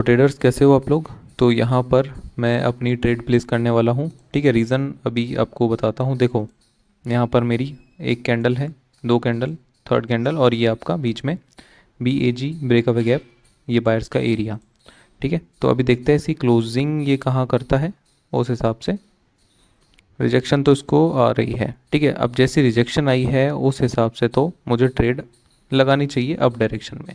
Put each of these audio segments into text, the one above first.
Traders कैसे हो आप लोग। तो यहाँ पर मैं अपनी ट्रेड प्लेस करने वाला हूँ। ठीक है, रीज़न अभी आपको बताता हूँ। देखो यहाँ पर मेरी एक कैंडल है, दो कैंडल, थर्ड कैंडल, और ये आपका बीच में BAG ब्रेकअवे गैप, ये बायर्स का एरिया। ठीक है, तो अभी देखते हैं इसकी क्लोजिंग ये कहाँ करता है। उस हिसाब से रिजेक्शन तो इसको आ रही है। ठीक है, अब जैसी रिजेक्शन आई है उस हिसाब से तो मुझे ट्रेड लगानी चाहिए अप डायरेक्शन में।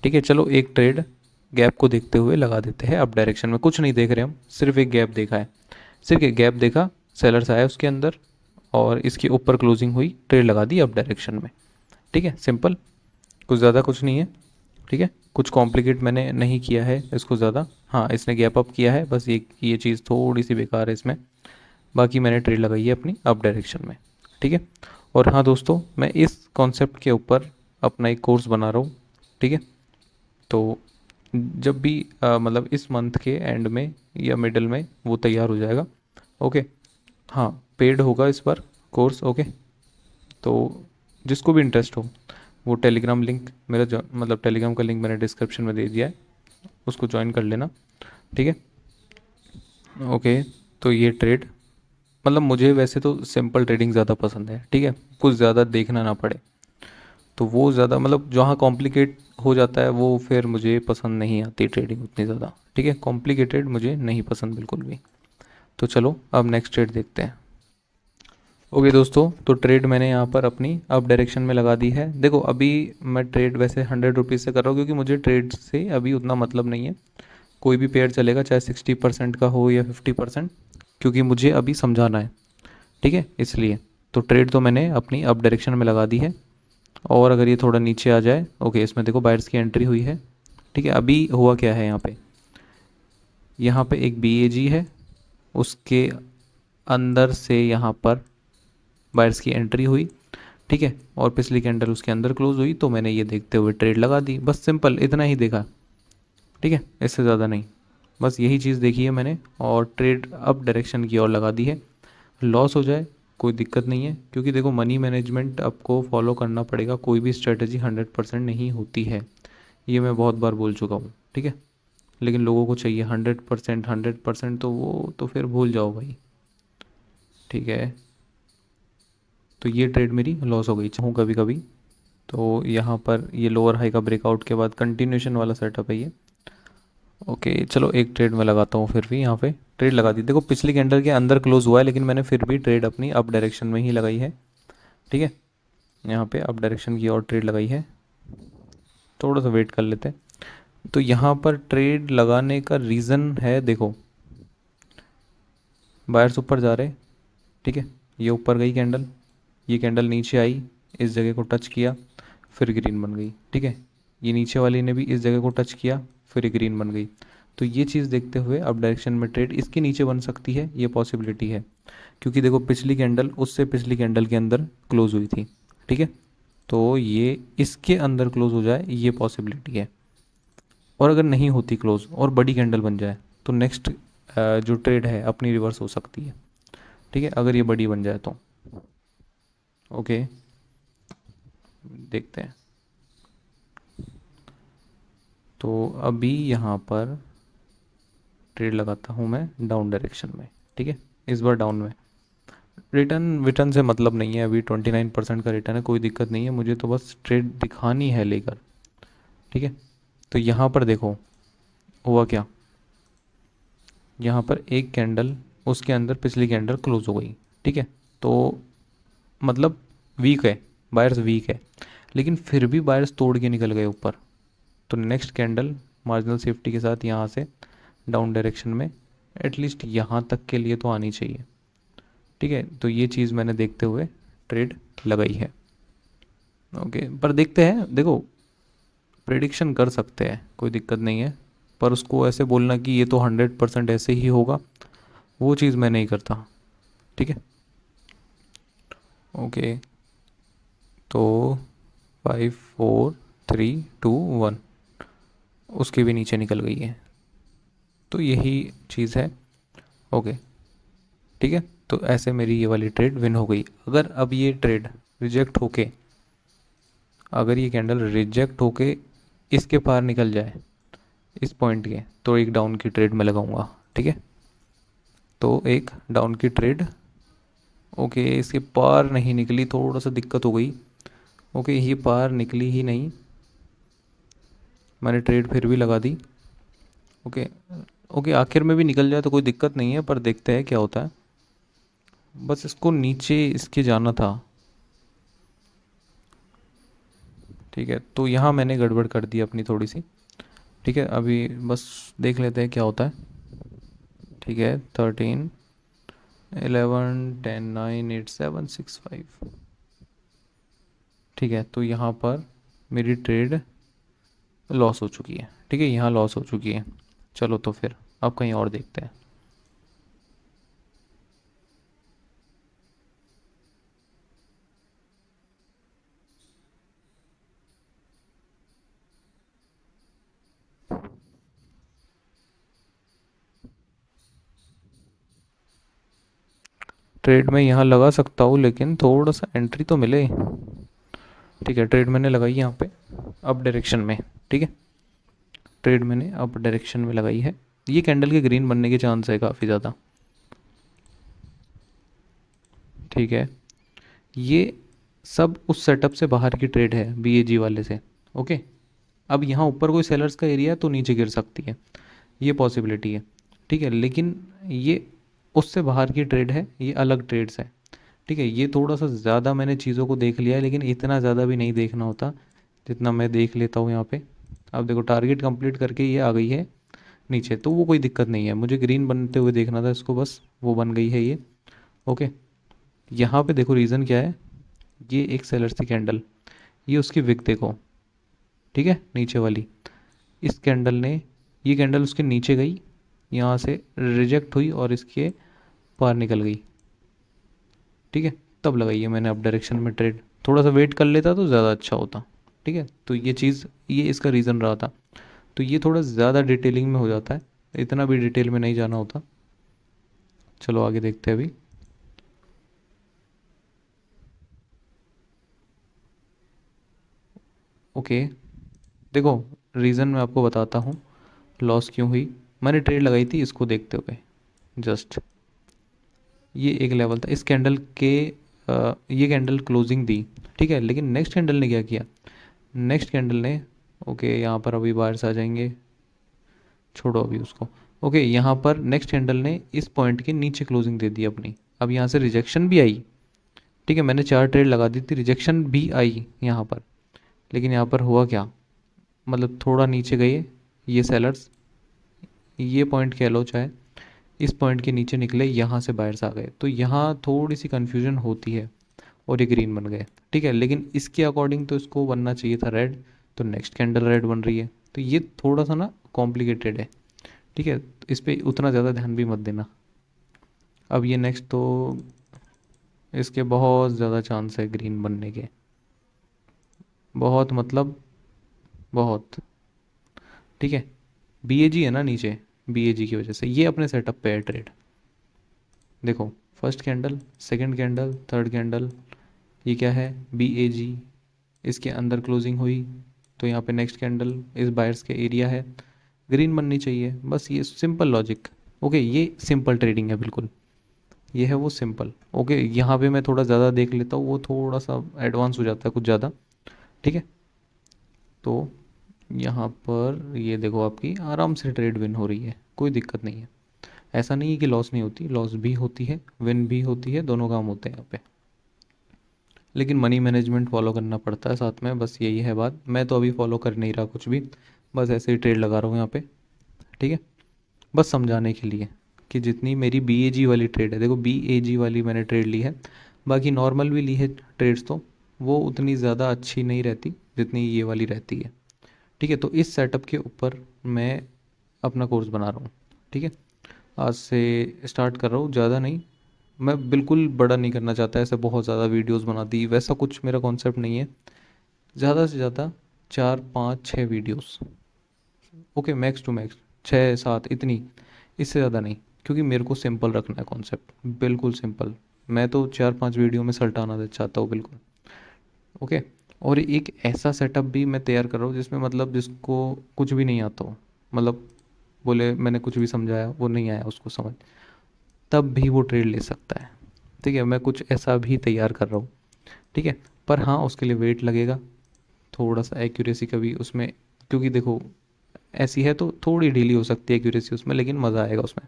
ठीक है, चलो एक ट्रेड गैप को देखते हुए लगा देते हैं अप डायरेक्शन में। कुछ नहीं देख रहे हम, सिर्फ एक गैप देखा है, सिर्फ एक गैप देखा, सेलर्स आया उसके अंदर और इसके ऊपर क्लोजिंग हुई, ट्रेड लगा दी अप डायरेक्शन में। ठीक है, सिंपल, कुछ ज़्यादा कुछ नहीं है। ठीक है, कुछ कॉम्प्लिकेट मैंने नहीं किया है इसको ज़्यादा। हाँ, इसने गैप अप किया है, बस ये चीज़ थोड़ी सी बेकार है इसमें। बाकी मैंने ट्रेड लगाई है अपनी अप डायरेक्शन में। ठीक है, और हाँ दोस्तों, मैं इस कॉन्सेप्ट के ऊपर अपना एक कोर्स बना रहा हूँ। ठीक है, तो जब भी मतलब इस मंथ के एंड में या मिडल में वो तैयार हो जाएगा। ओके, हाँ, पेड होगा इस बार कोर्स। ओके, तो जिसको भी इंटरेस्ट हो वो टेलीग्राम लिंक मेरा मतलब टेलीग्राम का लिंक मैंने डिस्क्रिप्शन में दे दिया है, उसको ज्वाइन कर लेना। ठीक है, ओके, तो ये ट्रेड मतलब मुझे वैसे तो सिंपल ट्रेडिंग ज़्यादा पसंद है। ठीक है, कुछ ज़्यादा देखना ना पड़े, तो वो ज़्यादा मतलब जहाँ कॉम्प्लिकेट हो जाता है वो फिर मुझे पसंद नहीं आती ट्रेडिंग उतनी ज़्यादा। ठीक है, कॉम्प्लिकेटेड मुझे नहीं पसंद बिल्कुल भी। तो चलो अब नेक्स्ट ट्रेड देखते हैं। ओके दोस्तों, तो ट्रेड मैंने यहाँ पर अपनी अप डायरेक्शन में लगा दी है। देखो अभी मैं ट्रेड वैसे 100 रुपीज़ से कर रहा हूँ क्योंकि मुझे ट्रेड से अभी उतना मतलब नहीं है। कोई भी पेयर चलेगा, चाहे 60% का हो या 50%, क्योंकि मुझे अभी समझाना है। ठीक है, इसलिए तो ट्रेड तो मैंने अपनी अप डायरेक्शन में लगा दी है। और अगर ये थोड़ा नीचे आ जाए, ओके, इसमें देखो बायर्स की एंट्री हुई है। ठीक है, अभी हुआ क्या है यहाँ पे एक BAG है, उसके अंदर से यहाँ पर बायर्स की एंट्री हुई। ठीक है, और पिछली कैंडल उसके अंदर क्लोज हुई, तो मैंने ये देखते हुए ट्रेड लगा दी। बस सिंपल इतना ही देखा। ठीक है, इससे ज़्यादा नहीं, बस यही चीज़ देखी है मैंने और ट्रेड अप डायरेक्शन की ओर लगा दी है। लॉस हो जाए कोई दिक्कत नहीं है, क्योंकि देखो मनी मैनेजमेंट आपको फॉलो करना पड़ेगा। कोई भी स्ट्रेटजी 100% नहीं होती है, ये मैं बहुत बार बोल चुका हूँ। ठीक है, लेकिन लोगों को चाहिए 100%, 100%, तो वो तो फिर भूल जाओ भाई। ठीक है, तो ये ट्रेड मेरी लॉस हो गई चाहूँ कभी कभी। तो यहाँ पर ये लोअर हाई का ब्रेकआउट के बाद कंटिन्यूशन वाला सेटअप है ये। ओके, चलो एक ट्रेड में लगाता हूँ फिर भी। यहाँ पे ट्रेड लगा दी। देखो पिछली कैंडल के अंदर क्लोज हुआ है, लेकिन मैंने फिर भी ट्रेड अपनी अप डायरेक्शन में ही लगाई है। ठीक है, यहाँ पे अप डायरेक्शन की और ट्रेड लगाई है। थोड़ा सा वेट कर लेते हैं। तो यहाँ पर ट्रेड लगाने का रीज़न है, देखो बायर्स ऊपर जा रहे। ठीक है, ये ऊपर गई कैंडल, ये कैंडल नीचे आई, इस जगह को टच किया, फिर ग्रीन बन गई। ठीक है, ये नीचे वाली ने भी इस जगह को टच किया, फिर ग्रीन बन गई। तो ये चीज़ देखते हुए अब डायरेक्शन में ट्रेड इसके नीचे बन सकती है, ये पॉसिबिलिटी है। क्योंकि देखो पिछली कैंडल उससे पिछली कैंडल के अंदर क्लोज हुई थी। ठीक है, तो ये इसके अंदर क्लोज हो जाए, ये पॉसिबिलिटी है। और अगर नहीं होती क्लोज और बड़ी कैंडल बन जाए, तो नेक्स्ट जो ट्रेड है अपनी रिवर्स हो सकती है। ठीक है, अगर ये बड़ी बन जाए तो। ओके, देखते हैं। तो अभी यहाँ पर ट्रेड लगाता हूँ मैं डाउन डायरेक्शन में। ठीक है, इस बार डाउन में। रिटर्न रिटर्न से मतलब नहीं है, अभी 29% का रिटर्न है, कोई दिक्कत नहीं है, मुझे तो बस ट्रेड दिखानी है लेकर। ठीक है, तो यहाँ पर देखो हुआ क्या। यहाँ पर एक कैंडल, उसके अंदर पिछली कैंडल क्लोज हो गई। ठीक है, तो मतलब वीक है, बायर्स वीक है, लेकिन फिर भी बायर्स तोड़ के निकल गए ऊपर। तो नेक्स्ट कैंडल मार्जिनल सेफ्टी के साथ यहाँ से डाउन डायरेक्शन में एटलीस्ट यहाँ तक के लिए तो आनी चाहिए। ठीक है, तो ये चीज़ मैंने देखते हुए ट्रेड लगाई है। ओके, पर देखते हैं, देखो प्रेडिक्शन कर सकते हैं, कोई दिक्कत नहीं है, पर उसको ऐसे बोलना कि ये तो 100% ऐसे ही होगा, वो चीज़ मैं नहीं करता। ठीक है, ओके, तो 5 4 3 2 1 उसके भी नीचे निकल गई है, तो यही चीज़ है। ओके, ठीक है, तो ऐसे मेरी ये वाली ट्रेड विन हो गई। अगर अब ये ट्रेड रिजेक्ट होके, अगर ये कैंडल रिजेक्ट होके इसके पार निकल जाए, इस पॉइंट के, तो एक डाउन की ट्रेड में लगाऊंगा। ठीक है, तो एक डाउन की ट्रेड। ओके, इसके पार नहीं निकली, थोड़ा सा दिक्कत हो गई। ओके, ये पार निकली ही नहीं, मैंने ट्रेड फिर भी लगा दी। ओके, ओके आखिर में भी निकल जाए तो कोई दिक्कत नहीं है, पर देखते हैं क्या होता है। बस इसको नीचे इसके जाना था। ठीक है, तो यहाँ मैंने गड़बड़ कर दी अपनी थोड़ी सी। ठीक है, अभी बस देख लेते हैं क्या होता है। ठीक है, 13, 11, 10, 9, 8, 7, 6, 5। ठीक है, तो यहाँ पर मेरी ट्रेड लॉस हो चुकी है। ठीक है, यहाँ लॉस हो चुकी है। चलो तो फिर अब कहीं और देखते हैं। ट्रेड में यहाँ लगा सकता हूँ, लेकिन थोड़ा सा एंट्री तो मिले। ठीक है, ट्रेड मैंने लगाई यहाँ पे अप डायरेक्शन में। ठीक है, ट्रेड मैंने अप डायरेक्शन में लगाई है। ये कैंडल के ग्रीन बनने के चांस है काफ़ी ज़्यादा। ठीक है, ये सब उस सेटअप से बाहर की ट्रेड है, BAG वाले से। ओके, अब यहाँ ऊपर कोई सेलर्स का एरिया है तो नीचे गिर सकती है, ये पॉसिबिलिटी है। ठीक है, लेकिन ये उससे बाहर की ट्रेड है, ये अलग ट्रेड्स है। ठीक है, ये थोड़ा सा ज़्यादा मैंने चीज़ों को देख लिया है, लेकिन इतना ज़्यादा भी नहीं देखना होता जितना मैं देख लेता हूँ यहाँ पे। अब देखो, टारगेट कंप्लीट करके ये आ गई है नीचे, तो वो कोई दिक्कत नहीं है, मुझे ग्रीन बनते हुए देखना था इसको, बस वो बन गई है ये। ओके, यहाँ पे देखो रीज़न क्या है। ये एक सेलर सी कैंडल, ये उसकी विक देखो। ठीक है, नीचे वाली इस कैंडल ने, ये कैंडल उसके नीचे गई, यहाँ से रिजेक्ट हुई और इसके पार निकल गई। ठीक है, तब लगाई है मैंने अप डायरेक्शन में ट्रेड। थोड़ा सा वेट कर लेता तो ज़्यादा अच्छा होता। ठीक है, तो ये चीज़, ये इसका रीज़न रहा था। तो ये थोड़ा ज़्यादा डिटेलिंग में हो जाता है, इतना भी डिटेल में नहीं जाना होता। चलो आगे देखते हैं अभी। ओके, देखो, रीज़न मैं आपको बताता हूँ लॉस क्यों हुई। मैंने ट्रेड लगाई थी इसको देखते हुए, जस्ट ये एक लेवल था इस कैंडल के। ये कैंडल क्लोजिंग दी। ठीक है, लेकिन नेक्स्ट कैंडल ने क्या किया, नेक्स्ट कैंडल ने, ओके यहाँ पर अभी बाहर से आ जाएंगे, छोड़ो अभी उसको। ओके, यहाँ पर नेक्स्ट कैंडल ने इस पॉइंट के नीचे क्लोजिंग दे दी अपनी। अब यहाँ से रिजेक्शन भी आई। ठीक है, मैंने 4 ट्रेड लगा दी थी, रिजेक्शन भी आई यहाँ पर। लेकिन यहाँ पर हुआ क्या, मतलब थोड़ा नीचे गए ये सेलर्स, ये पॉइंट कह लो चाहे, इस पॉइंट के नीचे निकले, यहाँ से बायर्स आ गए, तो यहाँ थोड़ी सी कन्फ्यूजन होती है और ये ग्रीन बन गए। ठीक है, लेकिन इसके अकॉर्डिंग तो इसको बनना चाहिए था रेड, तो नेक्स्ट कैंडल रेड बन रही है, तो ये थोड़ा सा ना कॉम्प्लिकेटेड है। ठीक है, तो इस पर उतना ज़्यादा ध्यान भी मत देना। अब ये नेक्स्ट तो इसके बहुत ज़्यादा चांस है ग्रीन बनने के, बहुत मतलब बहुत। ठीक है, BAG है ना नीचे, BAG की वजह से ये अपने सेटअप पे है ट्रेड। देखो, first candle, second candle, third candle, ये क्या है, BAG, इसके अंदर क्लोजिंग हुई, तो यहाँ पे नेक्स्ट कैंडल इस बायर्स के एरिया है, ग्रीन बननी चाहिए, बस ये सिंपल लॉजिक। ओके, ये सिंपल ट्रेडिंग है बिल्कुल, ये है वो सिंपल। ओके, यहाँ पे मैं थोड़ा ज़्यादा देख लेता हूँ, वो थोड़ा सा एडवांस हो जाता है कुछ ज़्यादा। ठीक है, तो यहाँ पर ये देखो, आपकी आराम से ट्रेड विन हो रही है, कोई दिक्कत नहीं है। ऐसा नहीं है कि लॉस नहीं होती, लॉस भी होती है, विन भी होती है, दोनों काम होते हैं यहाँ पे। लेकिन मनी मैनेजमेंट फॉलो करना पड़ता है साथ में, बस यही है बात। मैं तो अभी फॉलो कर नहीं रहा कुछ भी, बस ऐसे ही ट्रेड लगा रहा हूँ यहाँ पे। ठीक है, बस समझाने के लिए कि जितनी मेरी BAG वाली ट्रेड है, देखो BAG वाली मैंने ट्रेड ली है, बाकी नॉर्मल भी ली है ट्रेड्स, तो वो उतनी ज़्यादा अच्छी नहीं रहती जितनी ये वाली रहती है। ठीक है, तो इस सेटअप के ऊपर मैं अपना कोर्स बना रहा हूँ। ठीक है, आज से स्टार्ट कर रहा हूँ, ज़्यादा नहीं, मैं बिल्कुल बड़ा नहीं करना चाहता ऐसे बहुत ज़्यादा वीडियोस बना दी, वैसा कुछ मेरा कॉन्सेप्ट नहीं है। ज़्यादा से ज़्यादा 4, 5, 6 videos. Okay, max to max 6, 7, इतनी, इससे ज़्यादा नहीं, क्योंकि मेरे को सिंपल रखना है कॉन्सेप्ट, बिल्कुल सिंपल। मैं तो 4, 5 वीडियो में सल्टाना चाहता हूँ बिल्कुल। ओके, और एक ऐसा सेटअप भी मैं तैयार कर रहा हूँ जिसमें मतलब जिसको कुछ भी नहीं आता हो, मतलब बोले मैंने कुछ भी समझाया वो नहीं आया उसको समझ, तब भी वो ट्रेड ले सकता है। ठीक है, मैं कुछ ऐसा भी तैयार कर रहा हूँ। ठीक है, पर हाँ उसके लिए वेट लगेगा, थोड़ा सा एक्यूरेसी का भी उसमें, क्योंकि देखो ऐसी है तो थोड़ी ढीली हो सकती है एक्यूरेसी उसमें, लेकिन मज़ा आएगा उसमें।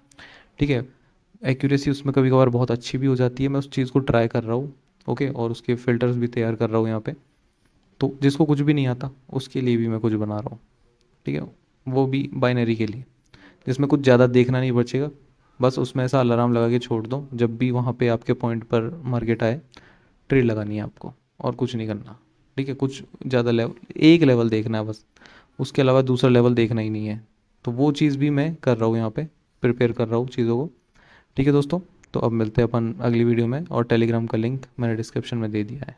ठीक है, एक्यूरेसी उसमें कभी कभार बहुत अच्छी भी हो जाती है, मैं उस चीज़ को ट्राई कर रहा हूँ। ओके, और उसके फ़िल्टर्स भी तैयार कर रहा हूँ यहाँ पे। तो जिसको कुछ भी नहीं आता उसके लिए भी मैं कुछ बना रहा हूँ। ठीक है, वो भी बाइनरी के लिए, जिसमें कुछ ज़्यादा देखना नहीं बचेगा। बस उसमें ऐसा अलार्म लगा के छोड़ दो, जब भी वहाँ पे आपके पॉइंट पर मार्केट आए ट्रेड लगानी है आपको, और कुछ नहीं करना। ठीक है, कुछ ज़्यादा लेवल, एक लेवल देखना है बस, उसके अलावा दूसरा लेवल देखना ही नहीं है। तो वो चीज़ भी मैं कर रहा हूँ यहाँ पे, प्रिपेयर कर रहा हूँ चीज़ों को। ठीक है दोस्तों, तो अब मिलते हैं अपन अगली वीडियो में, और टेलीग्राम का लिंक मैंने डिस्क्रिप्शन में दे दिया है।